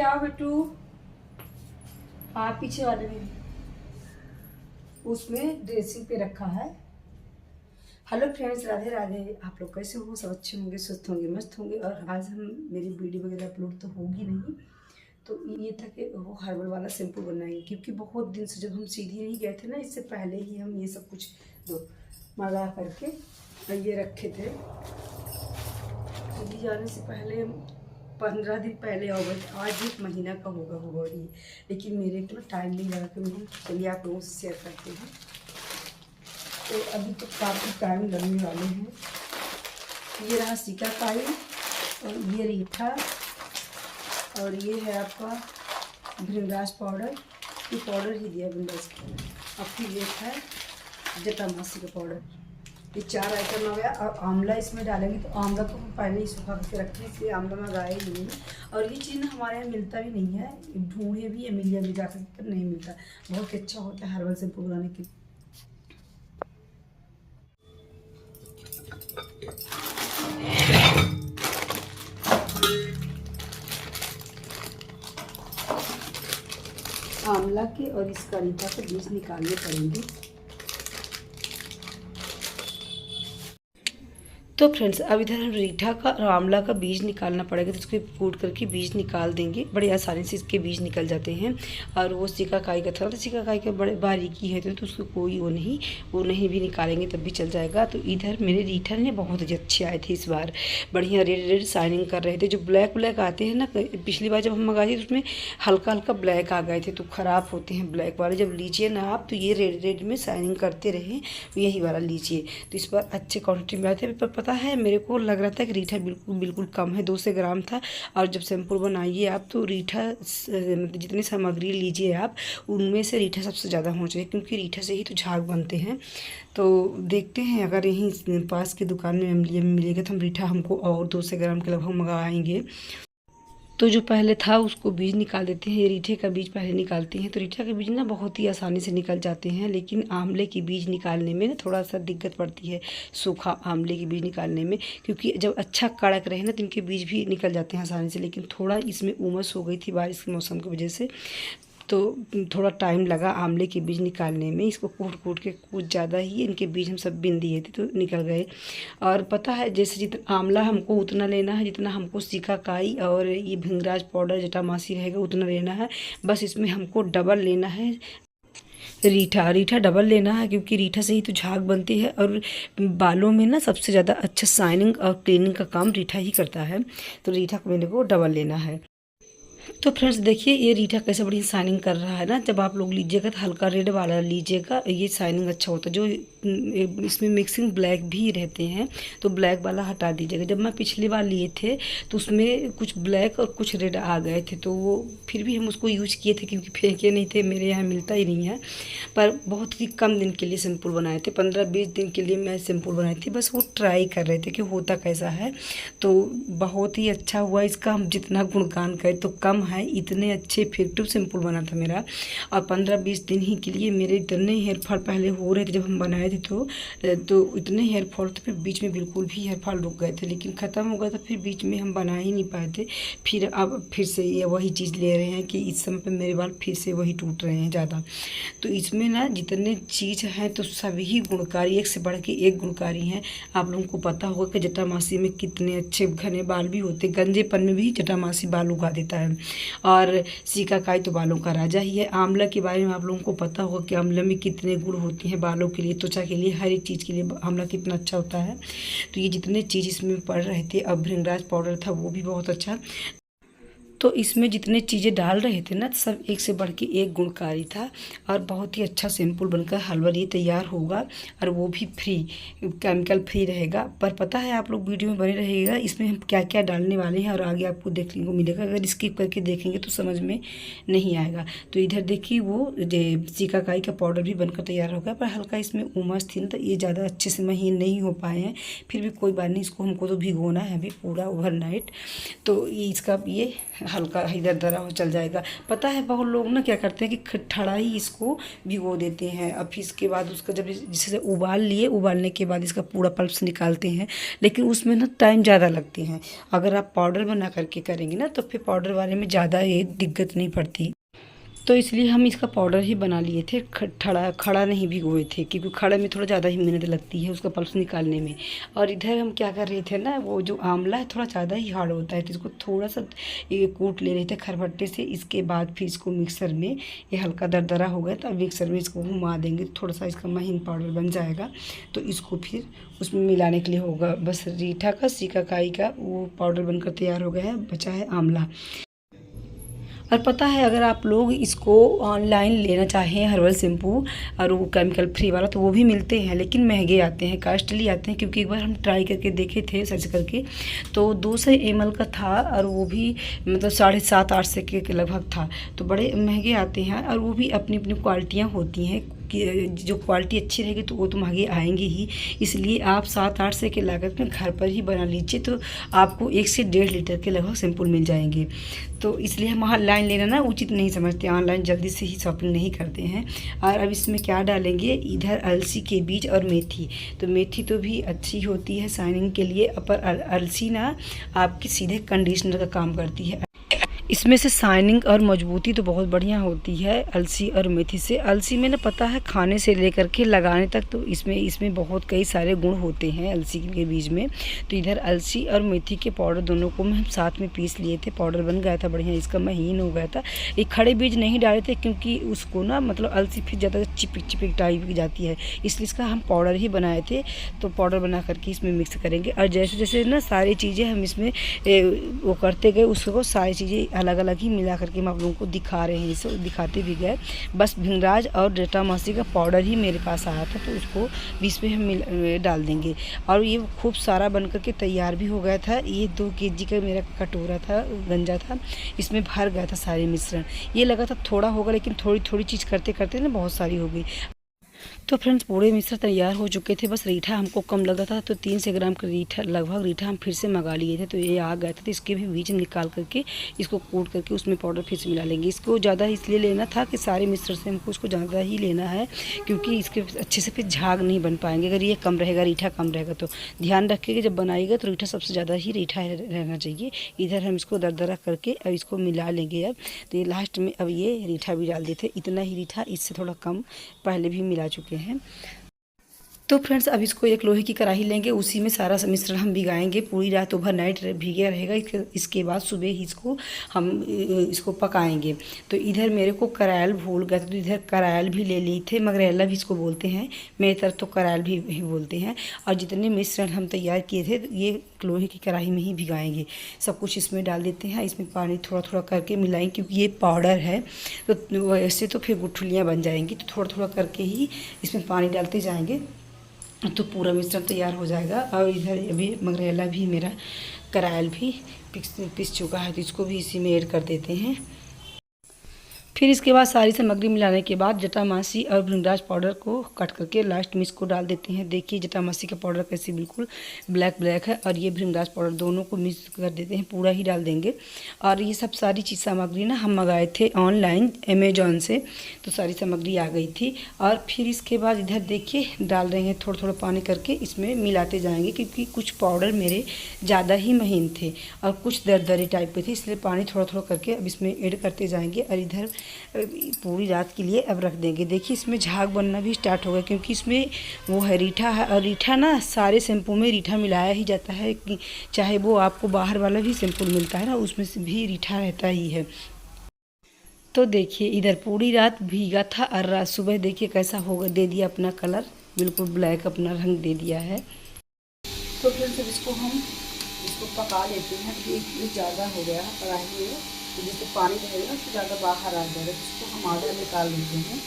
आओ बेटू, आप पीछे वाले में उसमें ड्रेसिंग पे रखा है। Hello friends, Radhe Radhe. आप लोग कैसे हो? सब अच्छे होंगे, स्वस्थ होंगे, मस्त होंगे। और आज हम मेरी वीडियो वगैरह अपलोड तो होगी नहीं, तो ये था कि वो हर्बल वाला शैम्पू बनाएंगे, क्योंकि बहुत दिन से जब हम सीधी नहीं गए थे ना, इससे पहले ही हम ये सब कुछ दो मंगा करके ये रखे थे। सीधी जाने से पहले 15 दिन पहले होगा, आज 1 महीना का होगा ये, लेकिन मेरे को ना टाइम नहीं लगा कि मैं चलिए आप लोगों से शेयर करते हैं। तो अभी तो काफ़ी टाइम लगने वाले हैं। ये रहा सिकाकाई, और ये रीठा, और ये है आपका भृंगराज पाउडर। ये पाउडर ही दिया भृंगराज का। और फिर ये है जटामासी का पाउडर। ये 4 आइटम आ गया। और आंवला इसमें डालेंगे, तो आंवला को हम पहले ही सुखा करके रखें, इसलिए आंवला मंगाए ही नहीं है। और ये चीज़ ना हमारे यहाँ मिलता भी नहीं है, ढूंढे भी एमिलिया में जाकर पर नहीं मिलता। बहुत अच्छा होता है हर्बल शैम्पू बनाने के लिए। आंवला के और इसका रीठा के बीज निकालने पड़ेंगे। तो फ्रेंड्स, अब इधर हम रीठा का और आंवला का बीज निकालना पड़ेगा, तो इसको कूट करके बीज निकाल देंगे। बड़े आसानी से इसके बीज निकल जाते हैं। और वो सिकाकाई का था, तो सिकाकाई का बड़े बारीकी है, तो उसको कोई वो नहीं भी निकालेंगे तब भी चल जाएगा। तो इधर मेरे रीठा ने बहुत ही अच्छे आए थे इस बार, बढ़िया रेड शाइनिंग कर रहे थे। जो ब्लैक आते हैं ना, पिछली बार जब हम मंगाए थे तो उसमें हल्का हल्का ब्लैक आ गए थे, तो ख़राब होते हैं ब्लैक वाले। जब लीजिए ना आप, तो ये रेड में शाइनिंग करते रहे, यही वाला लीजिए। तो इस बार अच्छे क्वान्टिटी में आए थे। पर पता है, मेरे को लग रहा था कि रीठा बिल्कुल कम है, 200 ग्राम था। और जब शैम्पू बनाइए आप, तो रीठा मतलब जितनी सामग्री लीजिए आप, उनमें से रीठा सबसे ज़्यादा होना चाहिए, क्योंकि रीठा से ही तो झाग बनते हैं। तो देखते हैं, अगर यहीं पास की दुकान में मिलेगा तो हम रीठा हमको और 200 ग्राम के लगभग मंगवाएंगे। तो जो पहले था उसको बीज निकाल देते हैं। ये रीठे का बीज पहले निकालते हैं। तो रीठा के बीज ना बहुत ही आसानी से निकल जाते हैं, लेकिन आंवले के बीज निकालने में ना थोड़ा सा दिक्कत पड़ती है, सूखा आंवले के बीज निकालने में। क्योंकि जब अच्छा कड़क रहे ना, तो इनके बीज भी निकल जाते हैं आसानी से, लेकिन थोड़ा इसमें उमस हो गई थी बारिश के मौसम की वजह से, तो थोड़ा टाइम लगा आंवले के बीज निकालने में। इसको कूट के कुछ ज़्यादा ही इनके बीज हम सब बिन दिए थे, तो निकल गए। और पता है, जैसे जितना आंवला हमको उतना लेना है, जितना हमको सिकाकाई और ये भृंगराज पाउडर जटामासी रहेगा उतना लेना है। बस इसमें हमको डबल लेना है रीठा डबल लेना है, क्योंकि रीठा से ही तो झाग बनती है। और बालों में ना सबसे ज़्यादा अच्छा शाइनिंग और क्लीनिंग का काम रीठा ही करता है। तो रीठा को मेरे को डबल लेना है। तो फ्रेंड्स देखिए, ये रीठा कैसे बड़ी शाइनिंग कर रहा है ना। जब आप लोग लीजिएगा तो हल्का रेड वाला लीजिएगा, ये शाइनिंग अच्छा होता है। जो इसमें मिक्सिंग ब्लैक भी रहते हैं, तो ब्लैक वाला हटा दीजिएगा। जब मैं पिछली बार लिए थे तो उसमें कुछ ब्लैक और कुछ रेड आ गए थे, तो वो फिर भी हम उसको यूज किए थे, क्योंकि फेंके नहीं थे, मेरे यहाँ मिलता ही नहीं है। पर बहुत ही कम दिन के लिए सिंपल बनाए थे, 15-20 दिन के लिए मैं सिंपल बनाई थी। बस वो ट्राई कर रहे थे कि होता कैसा है। तो बहुत ही अच्छा हुआ। इसका हम जितना गुणगान करें तो कम है, इतने अच्छे इफेक्टिव शैम्पू बना था मेरा। और 15-20 दिन ही के लिए मेरे इतने हेयर फॉल पहले हो रहे थे जब हम बनाए थे, तो इतने हेयर फॉल थे, फिर बीच में बिल्कुल भी हेयर फॉल रुक गए थे, लेकिन ख़त्म हो गया था। फिर बीच में हम बना ही नहीं पाए थे। फिर अब फिर से ये वही चीज़ ले रहे हैं कि इस समय पर मेरे बाल फिर से वही टूट रहे हैं ज़्यादा। तो इसमें ना जितने चीज़ हैं, तो सभी गुणकारी, एक से बढ़ के एक गुणकारी हैं। आप लोगों को पता होगा कि जटामासी में कितने अच्छे घने बाल भी होते, गंजेपन में भी जटामासी बाल उगा देता है। और सिकाकाई तो बालों का राजा ही है। आंवला के बारे में आप लोगों को पता होगा कि आंवला में कितने गुण होते हैं बालों के लिए, त्वचा के लिए, हर एक चीज़ के लिए आंवला कितना अच्छा होता है। तो ये जितने चीज़ इसमें पड़ रहे थे, अब भृंगराज पाउडर था वो भी बहुत अच्छा। तो इसमें जितने चीज़ें डाल रहे थे ना, सब एक से बढ़ के एक गुणकारी था। और बहुत ही अच्छा सिंपल बनकर हलवा ये तैयार होगा, और वो भी फ्री, केमिकल फ्री रहेगा। पर पता है, आप लोग वीडियो में बने रहिएगा, इसमें हम क्या क्या डालने वाले हैं और आगे आपको देखने को मिलेगा। अगर स्किप करके देखेंगे तो समझ में नहीं आएगा। तो इधर देखिए, वो सिकाकाई का पाउडर भी बनकर तैयार होगा, पर हल्का इसमें उमस थी ना, तो ये ज़्यादा अच्छे से महीन नहीं हो पाए हैं। फिर भी कोई बात नहीं, इसको हमको तो भिगोना है अभी पूरा ओवरनाइट। तो इसका ये हल्का इधर दरा हो चल जाएगा। पता है बहुत लोग ना क्या करते हैं कि ठड़ा ही इसको भिगो देते हैं। अब फिर इसके बाद उसका जब जिसे उबाल लिए, उबालने के बाद इसका पूरा पल्प निकालते हैं, लेकिन उसमें ना टाइम ज़्यादा लगते हैं। अगर आप पाउडर बना करके करेंगे ना तो फिर पाउडर वाले में ज़्यादा ये दिक्कत नहीं पड़ती। तो इसलिए हम इसका पाउडर ही बना लिए थे, खड़ा नहीं भिगोए थे, क्योंकि खड़े में थोड़ा ज़्यादा ही मेहनत लगती है उसका पल्प निकालने में। और इधर हम क्या कर रहे थे ना, वो जो आंवला है थोड़ा ज़्यादा ही हार्ड होता है, तो इसको थोड़ा सा ये कूट ले रहे थे खरबट्टे से। इसके बाद फिर इसको मिक्सर में, ये हल्का दरदरा हो गया तो मिक्सर में इसको घुमा देंगे, थोड़ा सा इसका महीन पाउडर बन जाएगा। तो इसको फिर उसमें मिलाने के लिए होगा बस रीठा का, सिकाकाई का वो पाउडर बनकर तैयार हो गया है। बचा है आंवला। और पता है अगर आप लोग इसको ऑनलाइन लेना चाहें हर्बल शैम्पू और वो केमिकल फ्री वाला, तो वो भी मिलते हैं, लेकिन महंगे आते हैं, कॉस्टली आते हैं। क्योंकि एक बार हम ट्राई करके देखे थे सर्च करके, तो 200 ml का था और वो भी मतलब 7.5-8 के लगभग था। तो बड़े महंगे आते हैं और वो भी अपनी अपनी क्वालिटियाँ होती हैं कि जो क्वालिटी अच्छी रहेगी तो वो तो महंगे आएंगे ही। इसलिए आप 7-8 से के लागत में घर पर ही बना लीजिए, तो आपको 1 से 1.5 लीटर के लगभग शैम्पू मिल जाएंगे। तो इसलिए हम ऑनलाइन लेना ना उचित नहीं समझते, ऑनलाइन जल्दी से ही शॉपिंग नहीं करते हैं। और अब इसमें क्या डालेंगे, इधर अलसी के बीज और मेथी। तो मेथी तो भी अच्छी होती है शाइनिंग के लिए, पर अलसी ना आपकी सीधे कंडीशनर का काम करती है। इसमें से शाइनिंग और मजबूती तो बहुत बढ़िया होती है अलसी और मेथी से। अलसी में ना पता है खाने से लेकर के लगाने तक तो इसमें बहुत कई सारे गुण होते हैं अलसी के बीज में। तो इधर अलसी और मेथी के पाउडर दोनों को हम साथ में पीस लिए थे, पाउडर बन गया था बढ़िया, इसका महीन हो गया था। ये खड़े बीज नहीं डाले थे क्योंकि उसको ना मतलब अलसी फिर ज़्यादा चिपिक चिपिक टाइप की जाती है, इसलिए इसका हम पाउडर ही बनाए थे। तो पाउडर बना करके इसमें मिक्स करेंगे और जैसे जैसे ना सारी चीज़ें हम इसमें वो करते गए, उसको सारी चीज़ें अलग अलग ही मिला करके हम आप लोगों को दिखा रहे हैं, इसे दिखाते भी गए। बस भिंगराज और डेटामासी का पाउडर ही मेरे पास आया था, तो उसको बीच में हम डाल देंगे। और ये खूब सारा बन करके तैयार भी हो गया था। ये 2 kg का मेरा कटोरा था, गंजा था, इसमें भर गया था सारे मिश्रण। ये लगा था थोड़ा होगा, लेकिन थोड़ी थोड़ी चीज़ करते करते ना बहुत सारी हो गई। तो फ्रेंड्स पूरे मिश्रण तैयार हो चुके थे, बस रीठा हमको कम लगा था, तो 300 ग्राम का रीठा लगभग रीठा हम फिर से मंगा लिए थे। तो ये आ गया था, तो इसके भी बीज निकाल करके इसको कूट करके उसमें पाउडर फिर से मिला लेंगे। इसको ज़्यादा इसलिए लेना था कि सारे मिश्रण से हमको उसको ज़्यादा ही लेना है, क्योंकि इसके अच्छे से फिर झाग नहीं बन पाएंगे अगर ये कम रहेगा, रीठा कम रहेगा। तो ध्यान रखिएगा जब बनाइएगा तो रीठा सबसे ज़्यादा ही रीठा रहना चाहिए। इधर हम इसको दरदरा करके अब इसको मिला लेंगे। अब तो ये लास्ट में अब ये रीठा भी डाल देते, इतना ही रीठा, इससे थोड़ा कम पहले भी मिला चुके हैं। तो फ्रेंड्स अब इसको एक लोहे की कढ़ाई लेंगे, उसी में सारा मिश्रण हम भिगाएंगे, पूरी रात ओवरनाइट भीगे रहेगा। इसके बाद सुबह ही हम इसको पकाएंगे। तो इधर मेरे को करायल भूल गया था, तो इधर करायल भी ले ली थे, मगरेला भी इसको बोलते हैं, मेरी तरफ तो करायल भी बोलते हैं। और जितने मिश्रण हम तैयार किए थे ये लोहे की कढ़ाई में ही भिगाएंगे। सब कुछ इसमें डाल देते हैं, इसमें पानी थोड़ा थोड़ा करके मिलाएंगे, क्योंकि ये पाउडर है तो वैसे तो फिर गुठलियाँ बन जाएंगी, तो थोड़ा थोड़ा करके ही इसमें पानी डालते जाएंगे तो पूरा मिश्रण तैयार हो जाएगा। और इधर अभी मगरेला भी मेरा करायल भी पिस चुका है, तो इसको भी इसी में ऐड कर देते हैं। फिर इसके बाद सारी सामग्री मिलाने के बाद जटामासी और भृंगराज पाउडर को कट करके लास्ट में इसको डाल देते हैं। देखिए जटामासी का पाउडर कैसे बिल्कुल ब्लैक ब्लैक है, और ये भृंगराज पाउडर दोनों को मिक्स कर देते हैं, पूरा ही डाल देंगे। और ये सब सारी चीज़ सामग्री ना हम मंगाए थे ऑनलाइन अमेजोन से, तो सारी सामग्री आ गई थी। और फिर इसके बाद इधर देखिए डाल रहे हैं थोड़ा थोड़ा पानी करके, इसमें मिलाते जाएंगे, क्योंकि कुछ पाउडर मेरे ज़्यादा ही महीन थे और कुछ दरदरे टाइप के थे, इसलिए पानी थोड़ा थोड़ा करके अब इसमें ऐड करते जाएंगे। और इधर पूरी रात के लिए अब रख देंगे। देखिए इसमें झाग बनना भी स्टार्ट हो गया, क्योंकि इसमें वो है रीठा है, और रीठा ना सारे शैम्पू में रीठा मिलाया ही जाता है, कि चाहे वो आपको बाहर वाला भी शैम्पू मिलता है ना उसमें से भी रीठा रहता ही है। तो देखिए इधर पूरी रात भीगा था और रात सुबह देखिए कैसा होगा, दे दिया अपना कलर, बिल्कुल ब्लैक अपना रंग दे दिया है। तो फिर से इसको पका लेते हैं। ये ज़्यादा हो गया है कढ़ाई में, तो जैसे पानी रहेगा तो ज़्यादा बाहर आ जाएगा, इसको हम आधा निकाल लेते हैं।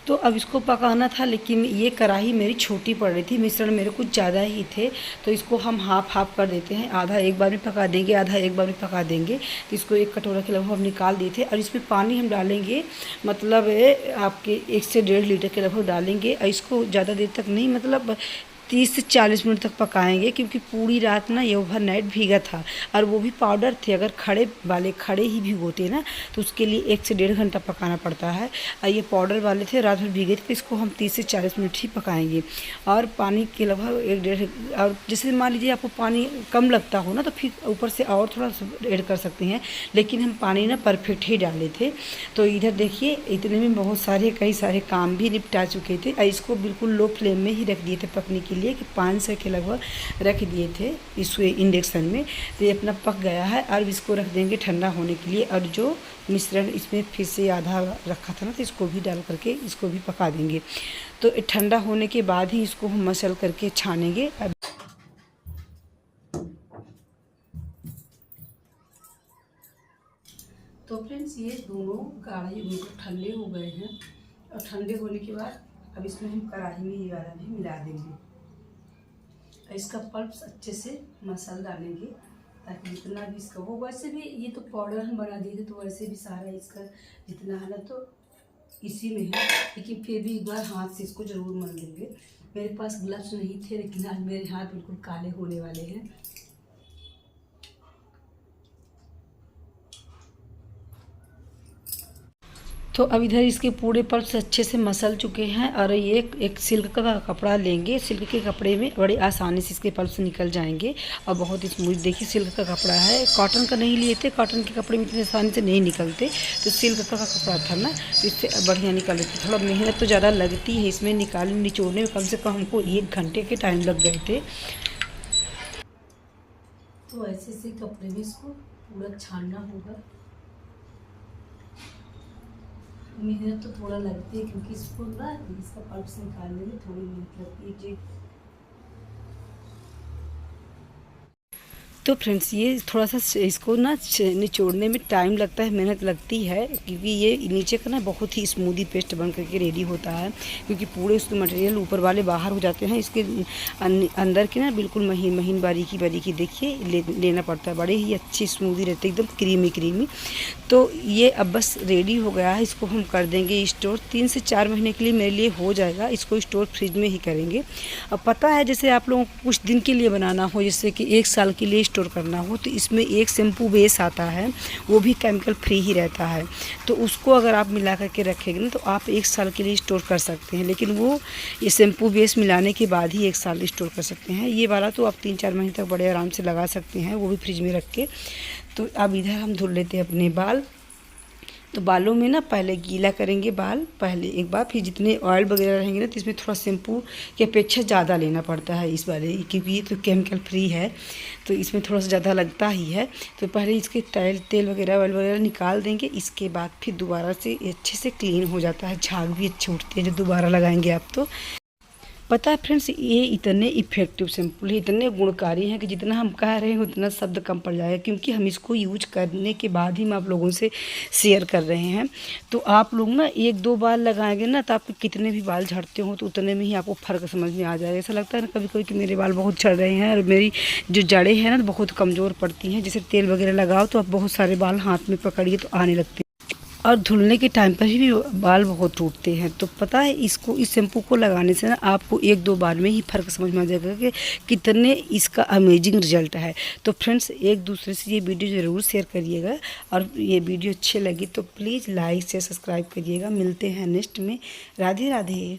तो अब इसको पकाना था, लेकिन ये कढ़ाई मेरी छोटी पड़ रही थी, मिश्रण मेरे कुछ ज़्यादा ही थे, तो इसको हम हाफ कर देते हैं, आधा एक बार में पका देंगे, आधा एक बार में पका देंगे। तो इसको एक कटोरा के लगभग हम निकाल दिए थे। और इसमें पानी हम डालेंगे मतलब आपके 1 से 1.5 लीटर के लगभग डालेंगे। और इसको ज़्यादा देर तक नहीं, मतलब 30 से 40 मिनट तक पकाएंगे, क्योंकि पूरी रात ना ये ओवरनाइट भीगा था और वो भी पाउडर थे। अगर खड़े ही भिगोते ना तो उसके लिए 1 से 1.5 घंटा पकाना पड़ता है, और ये पाउडर वाले थे, रात भर भीगे थे, तो इसको हम 30 से 40 मिनट ही पकाएंगे। और पानी के लगभग 1-1.5, और जैसे मान लीजिए आपको पानी कम लगता हो ना तो फिर ऊपर से और थोड़ा ऐड कर सकते हैं, लेकिन हम पानी ना परफेक्ट ही डाले थे। तो इधर देखिए इतने में बहुत सारे कई सारे काम भी निपटा चुके थे, और इसको बिल्कुल लो फ्लेम में ही रख दिए थे पकने के लिए, कि 500 के लगभग रख दिए थे इस इंडक्शन में। तो ये अपना पक गया है, और इसको रख देंगे ठंडा होने के लिए। और जो मिश्रण इसमें फिर से आधा रखा था ना, तो इसको भी डाल करके इसको भी पका देंगे। तो ठंडा होने के बाद ही इसको हम मसल करके छानेंगे। तो फ्रेंड्स ये दोनों गाढ़े बिल्कुल ठंडे हो गए हैं, और ठंडे होने के बाद अब इसमें हम कढ़ाई में ये वाला भी मिला देंगे, और इसका पल्प अच्छे से मसल डालेंगे, ताकि जितना भी इसका वो, वैसे भी ये तो पाउडर हम बना दिए थे, तो वैसे भी सारा इसका जितना है ना तो इसी में है, लेकिन फिर भी एक बार हाथ से इसको ज़रूर मल देंगे। मेरे पास ग्लव्स नहीं थे, लेकिन आज मेरे हाथ बिल्कुल काले होने वाले हैं। तो अब इधर इसके पूरे पल्प्स अच्छे से मसल चुके हैं, और ये एक सिल्क का कपड़ा लेंगे। सिल्क के कपड़े में बड़ी आसानी से इसके पल्प्स निकल जाएंगे, और बहुत ही स्मूथ। देखिए सिल्क का कपड़ा है, कॉटन का नहीं लिए थे, कॉटन के कपड़े में इतनी आसानी से नहीं निकलते, तो सिल्क का कपड़ा था ना, तो इससे बढ़िया निकल लेते। थोड़ा मेहनत तो ज़्यादा लगती है इसमें निचोड़ने में, कम से कम हमको 1 घंटे के टाइम लग गए थे। तो ऐसे से कपड़े में इसको पूरा छानना होगा। मेहनत तो थोड़ा लगती है, क्योंकि इसको ना इसका पल्प निकालने में थोड़ी मेहनत लगती है जी। तो फ्रेंड्स ये थोड़ा सा इसको ना निचोड़ने में टाइम लगता है, मेहनत लगती है, क्योंकि ये नीचे का ना बहुत ही स्मूदी पेस्ट बन करके रेडी होता है, क्योंकि पूरे उसके मटेरियल ऊपर वाले बाहर हो जाते हैं। इसके अंदर के ना बिल्कुल महीन महीन बारीकी देखिए लेना पड़ता है, बड़े ही अच्छी स्मूदी रहती है, एकदम क्रीमी। तो ये अब बस रेडी हो गया है, इसको हम कर देंगे स्टोर। 3 से 4 महीने के लिए मेरे लिए हो जाएगा। इसको स्टोर फ्रिज में ही करेंगे। अब पता है जैसे आप लोगों को कुछ दिन के लिए बनाना हो, जैसे कि 1 साल के लिए स्टोर करना हो, तो इसमें एक शैम्पू बेस आता है, वो भी केमिकल फ्री ही रहता है। तो उसको अगर आप मिला करके रखेंगे ना तो आप 1 साल के लिए स्टोर कर सकते हैं, लेकिन वो ये शैम्पू बेस मिलाने के बाद ही 1 साल स्टोर कर सकते हैं। ये वाला तो आप 3-4 महीने तक बड़े आराम से लगा सकते हैं, वो भी फ्रिज में रख के। तो अब इधर हम धुल लेते हैं अपने बाल। तो बालों में ना पहले गीला करेंगे बाल पहले एक बार, फिर जितने ऑयल वगैरह रहेंगे ना तो इसमें थोड़ा शैम्पू की अपेक्षा ज़्यादा लेना पड़ता है इस वाले, क्योंकि ये तो केमिकल फ्री है, तो इसमें थोड़ा सा ज़्यादा लगता ही है। तो पहले इसके तेल वगैरह ऑयल वगैरह निकाल देंगे, इसके बाद फिर दोबारा से अच्छे से क्लीन हो जाता है। झाग भी अच्छे उठते हैं जब दोबारा लगाएंगे आप। तो पता है फ्रेंड्स ये इतने इफ़ेक्टिव शैम्पू है, इतने गुणकारी हैं कि जितना हम कह रहे हैं उतना शब्द कम पड़ जाएगा, क्योंकि हम इसको यूज करने के बाद ही हम आप लोगों से शेयर कर रहे हैं। तो आप लोग ना 1-2 बार लगाएंगे ना तो आपके कितने भी बाल झड़ते हो तो उतने में ही आपको फ़र्क समझ में आ जाएगा। ऐसा लगता है ना कभी कभी कि मेरे बाल बहुत झड़ रहे हैं और मेरी जो जड़ें हैं ना बहुत कमज़ोर पड़ती हैं। जैसे तेल वगैरह लगाओ तो आप बहुत सारे बाल हाथ में पकड़िए तो आने लगते हैं, और धुलने के टाइम पर भी बाल बहुत टूटते हैं। तो पता है इसको, इस शैम्पू को लगाने से ना आपको 1-2 बार में ही फ़र्क समझ में आ जाएगा कि कितने इसका अमेजिंग रिजल्ट है। तो फ्रेंड्स एक दूसरे से ये वीडियो ज़रूर शेयर करिएगा, और ये वीडियो अच्छी लगी तो प्लीज़ लाइक से सब्सक्राइब करिएगा। मिलते हैं नेक्स्ट में। राधे राधे।